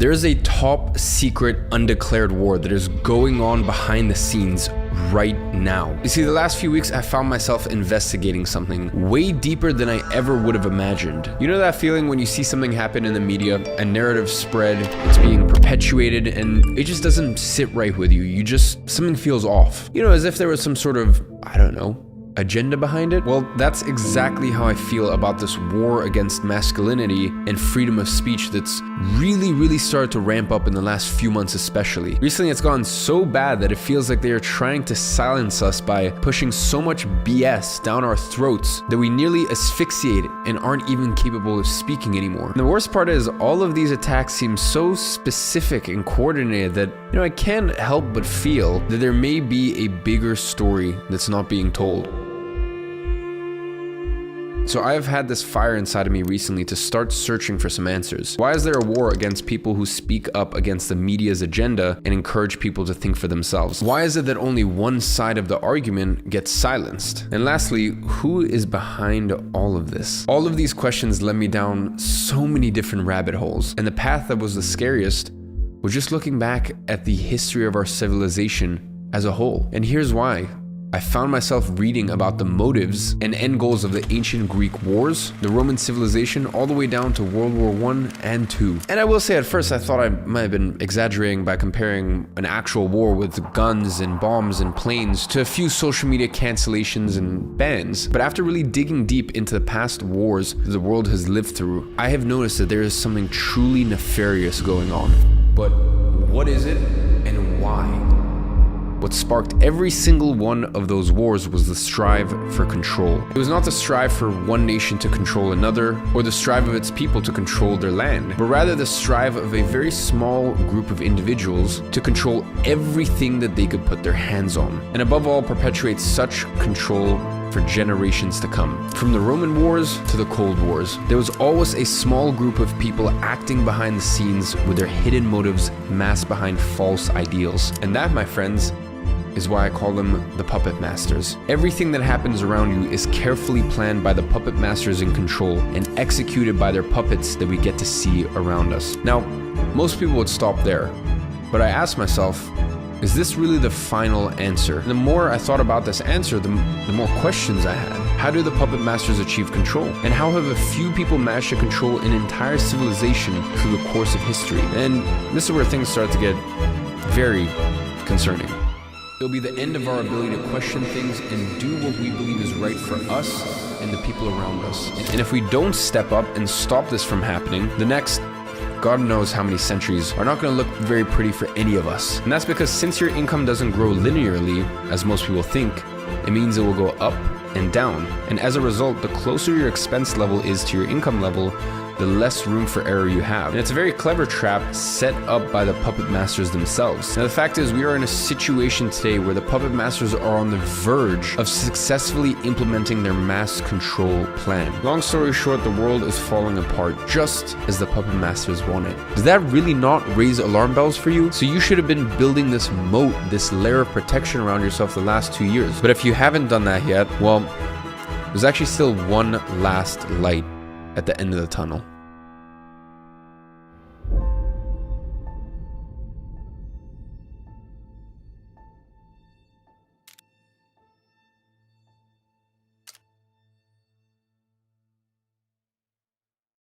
There is a top secret undeclared war that is going on behind the scenes right now. You see, the last few weeks I found myself investigating something way deeper than I ever would have imagined. You know that feeling when you see something happen in the media, a narrative spread, it's being perpetuated, and it just doesn't sit right with you. Something feels off. You know, as if there was some sort of, I don't know, agenda behind it? Well, that's exactly how I feel about this war against masculinity and freedom of speech that's really started to ramp up in the last few months especially. Recently, it's gone so bad that it feels like they are trying to silence us by pushing so much BS down our throats that we nearly asphyxiate and aren't even capable of speaking anymore. And the worst part is, all of these attacks seem so specific and coordinated that, you know, I can't help but feel that there may be a bigger story that's not being told. So I've had this fire inside of me recently to start searching for some answers. Why is there a war against people who speak up against the media's agenda and encourage people to think for themselves? Why is it that only one side of the argument gets silenced? And lastly, who is behind all of this? All of these questions led me down so many different rabbit holes, and the path that was the scariest was just looking back at the history of our civilization as a whole. And here's why. I found myself reading about the motives and end goals of the ancient Greek wars, the Roman civilization, all the way down to World War I and II. And I will say, at first I thought I might have been exaggerating by comparing an actual war with guns and bombs and planes to a few social media cancellations and bans. But after really digging deep into the past wars the world has lived through, I have noticed that there is something truly nefarious going on. But what is it and why? What sparked every single one of those wars was the strive for control. It was not the strive for one nation to control another, or the strive of its people to control their land, but rather the strive of a very small group of individuals to control everything that they could put their hands on, and above all perpetuate such control for generations to come. From the Roman wars to the Cold Wars, there was always a small group of people acting behind the scenes with their hidden motives masked behind false ideals. And that, my friends, is why I call them the puppet masters. Everything that happens around you is carefully planned by the puppet masters in control and executed by their puppets that we get to see around us. Now, most people would stop there, but I asked myself, is this really the final answer? And the more I thought about this answer, the more questions I had. How do the puppet masters achieve control? And how have a few people managed to control an entire civilization through the course of history? And this is where things start to get very concerning. It'll be the end of our ability to question things and do what we believe is right for us and the people around us. And if we don't step up and stop this from happening, the next God knows how many centuries are not going to look very pretty for any of us. And that's because since your income doesn't grow linearly, as most people think, it means it will go up and down. And as a result, the closer your expense level is to your income level, the less room for error you have. And it's a very clever trap set up by the puppet masters themselves. Now, the fact is, we are in a situation today where the puppet masters are on the verge of successfully implementing their mass control plan. Long story short, the world is falling apart just as the puppet masters want it. Does that really not raise alarm bells for you? So you should have been building this moat, this layer of protection around yourself the last 2 years. But if you haven't done that yet, well, there's actually still one last light at the end of the tunnel.